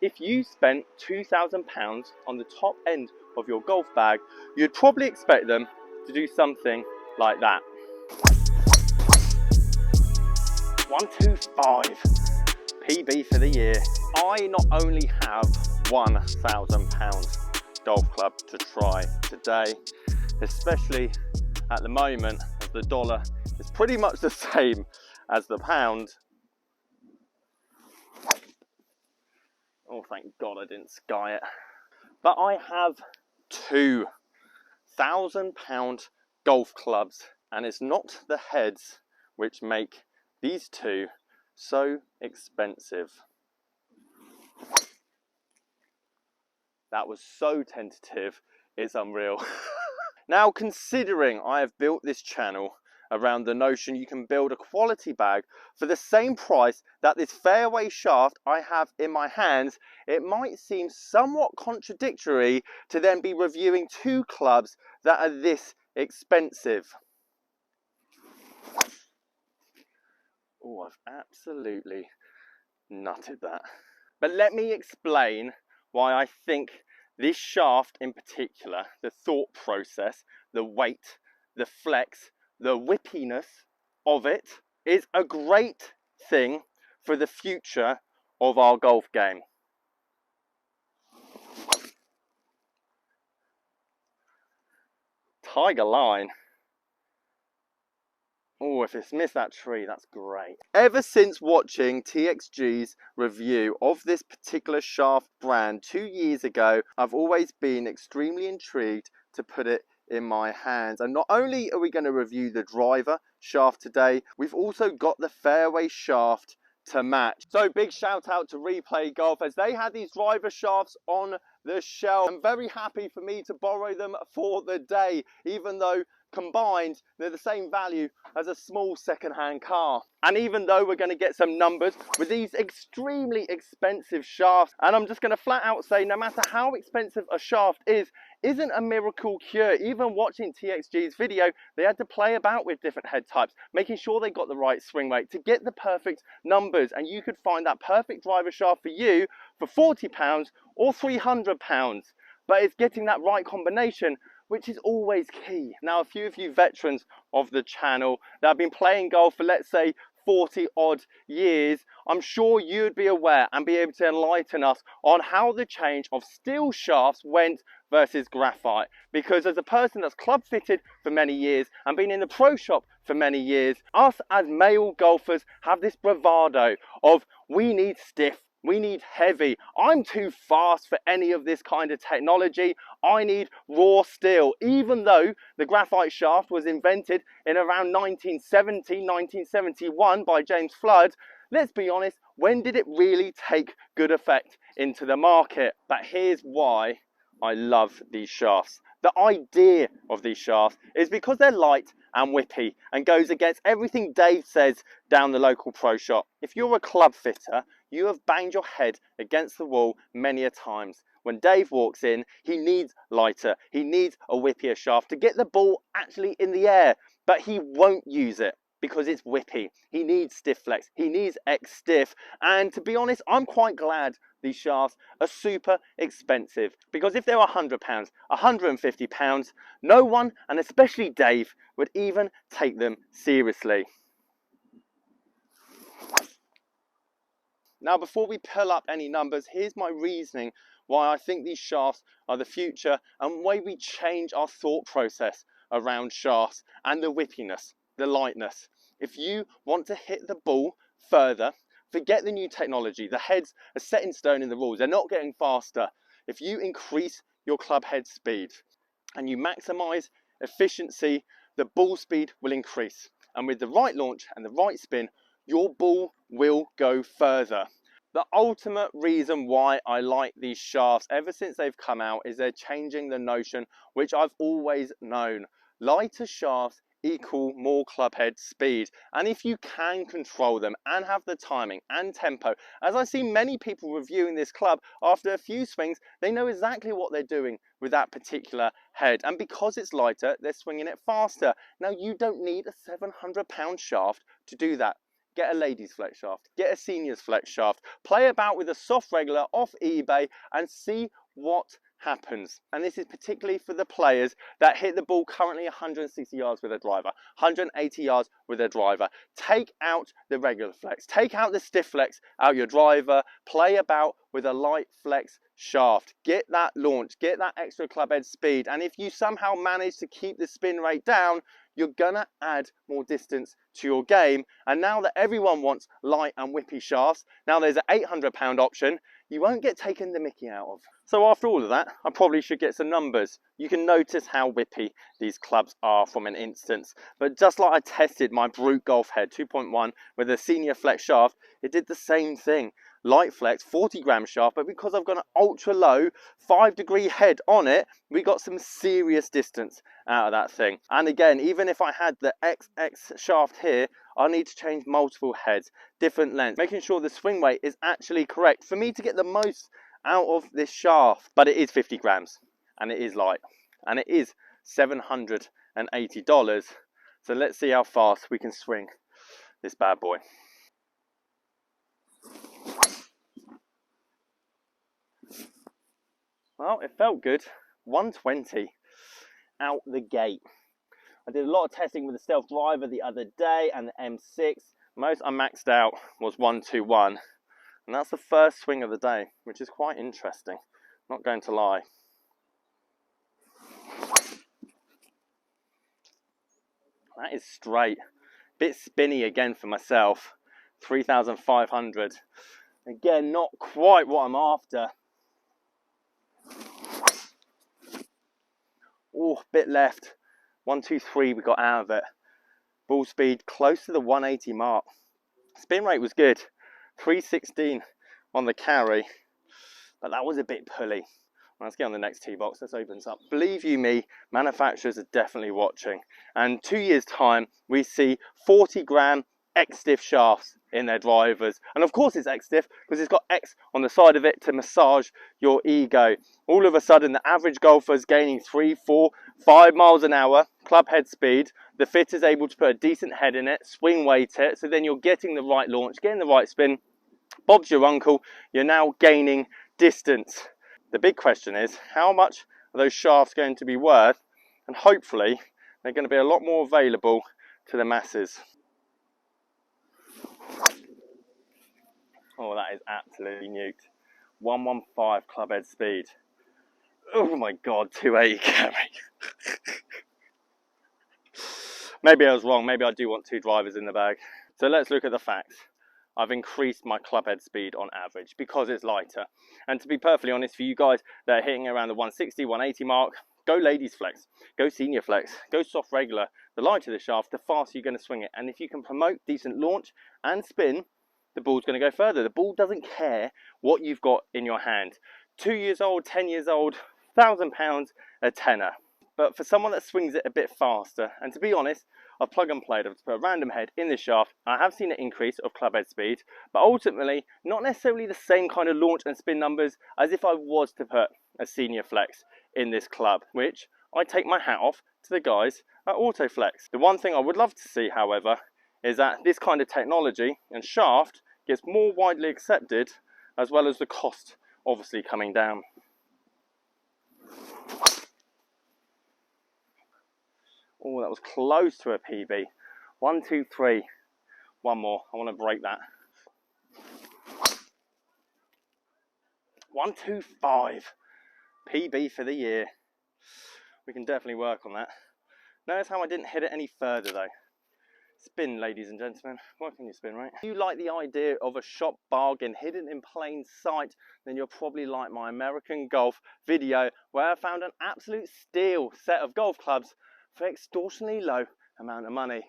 if you spent £2,000 on the top end of your golf bag, you'd probably expect them to do something like that. 125 PB for the year. I not only have £1,000 golf club to try today, especially at the moment as the dollar is pretty much the same as the pound. Oh, thank God I didn't sky it. But I have £2,000 golf clubs, and it's not the heads which make these two so expensive. That was so tentative, it's unreal. Now, considering I have built this channel around the notion you can build a quality bag for the same price that this fairway shaft I have in my hands, it might seem somewhat contradictory to then be reviewing two clubs that are this expensive. Oh, I've absolutely nutted that. But let me explain why I think this shaft in particular, the thought process, the weight, the flex, the whippiness of it is a great thing for the future of our golf game. Tiger line. Oh, if it's missed that tree, that's great. Ever since watching TXG's review of this particular shaft brand 2 years ago, I've always been extremely intrigued to put it in my hands. And not only are we going to review the driver shaft today, we've also got the fairway shaft to match. So big shout out to Replay Golf as they had these driver shafts on the shelf. I'm very happy for me to borrow them for the day, even though combined they're the same value as a small second-hand car. And even though we're going to get some numbers with these extremely expensive shafts, and I'm just going to flat out say no matter how expensive a shaft isn't a miracle cure. Even watching TXG's video, they had to play about with different head types, making sure they got the right swing weight to get the perfect numbers, and you could find that perfect driver shaft for you for £40 or £300. But it's getting that right combination which is always key. Now, a few of you veterans of the channel that have been playing golf for, let's say, 40 odd years, I'm sure you'd be aware and be able to enlighten us on how the change of steel shafts went versus graphite. Because as a person that's club fitted for many years and been in the pro shop for many years, us as male golfers have this bravado of we need stiff, we need heavy. I'm too fast for any of this kind of technology. I need raw steel. Even though the graphite shaft was invented in around 1970, 1971 by James Flood, let's be honest, when did it really take good effect into the market? But here's why I love these shafts. The idea of these shafts is because they're light and whippy and goes against everything Dave says down the local pro shop. If you're a club fitter, you have banged your head against the wall many a times. When Dave walks in, he needs lighter, he needs a whippier shaft to get the ball actually in the air, but he won't use it because it's whippy. He needs stiff flex, he needs X stiff, and to be honest, I'm quite glad these shafts are super expensive, because if they were £100, £150, no one, and especially Dave, would even take them seriously. Now, before we pull up any numbers, here's my reasoning why I think these shafts are the future and why we change our thought process around shafts and the whippiness, the lightness. If you want to hit the ball further, forget the new technology. The heads are set in stone in the rules. They're not getting faster. If you increase your club head speed and you maximize efficiency, the ball speed will increase. And with the right launch and the right spin, your ball will go further. The ultimate reason why I like these shafts ever since they've come out is they're changing the notion which I've always known. Lighter shafts equal more club head speed, and if you can control them and have the timing and tempo, as I see many people reviewing this club, after a few swings they know exactly what they're doing with that particular head, and because it's lighter they're swinging it faster. Now, you don't need a £700 shaft to do that. get a ladies flex shaft, get a seniors flex shaft, play about with a soft regular off eBay and see what happens. And this is particularly for the players that hit the ball currently 160 yards with a driver, 180 yards with a driver. Take out the regular flex, take out the stiff flex out your driver, play about with a light flex shaft. Get that launch, get that extra club head speed, and if you somehow manage to keep the spin rate down, you're gonna add more distance to your game. And now that everyone wants light and whippy shafts, now there's an £800 option you won't get taken the mickey out of. So after all of that, I probably should get some numbers. You can notice how whippy these clubs are from an instance. But just like I tested my Brute Golf Head 2.1 with a senior flex shaft, it did the same thing. Light flex, 40 gram shaft, but because I've got an ultra low 5-degree head on it, we got some serious distance out of that thing. And again, even if I had the XX shaft here, I need to change multiple heads, different lengths, making sure the swing weight is actually correct for me to get the most out of this shaft. But it is 50 grams and it is light and it is $780. So let's see how fast we can swing this bad boy. Well, it felt good. 120 out the gate. I did a lot of testing with the Stealth driver the other day and the M6. Most I maxed out was 121. And that's the first swing of the day, which is quite interesting. Not going to lie. That is straight. Bit spinny again for myself. 3,500. Again, not quite what I'm after. Oh, bit left. 123 we got out of it. Ball speed close to the 180 mark. Spin rate was good. 316 on the carry. But that was a bit pulley. Let's get on the next tee box. Let's open this up. Believe you me, manufacturers are definitely watching. And 2 years' time, we see 40 gram X-stiff shafts in their drivers. And of course it's X-stiff because it's got X on the side of it to massage your ego. All of a sudden, the average golfer is gaining 3, 4, 5 miles an hour club head speed. The fit is able to put a decent head in it, swing weight it, so then you're getting the right launch, getting the right spin. Bob's your uncle, you're now gaining distance. The big question is, how much are those shafts going to be worth? And hopefully, they're going to be a lot more available to the masses. Oh, that is absolutely nuked. 115 club head speed. Oh my God, 280 carry. Maybe I was wrong. Maybe I do want 2 drivers in the bag. So let's look at the facts. I've increased my club head speed on average because it's lighter. And to be perfectly honest, for you guys that are hitting around the 160, 180 mark, go ladies flex, go senior flex, go soft regular. The lighter the shaft, the faster you're going to swing it. And if you can promote decent launch and spin, the ball's going to go further. The ball doesn't care what you've got in your hand. 2 years old, 10 years old, £1,000 a tenner. But for someone that swings it a bit faster, and to be honest, I've plug and played. I've put a random head in the shaft. I have seen an increase of club head speed, but ultimately not necessarily the same kind of launch and spin numbers as if I was to put a senior flex in this club, which I take my hat off to the guys at Autoflex. The one thing I would love to see, however, is that this kind of technology and shaft gets more widely accepted, as well as the cost obviously coming down. Oh, that was close to a PB. 1, 2, 3. One more. I want to break that. 125. PB for the year. We can definitely work on that. Notice how I didn't hit it any further though. Spin, ladies and gentlemen. Work on your spin rate. If you like the idea of a shop bargain hidden in plain sight, then you'll probably like my American Golf video where I found an absolute steal set of golf clubs for extortionately low amount of money.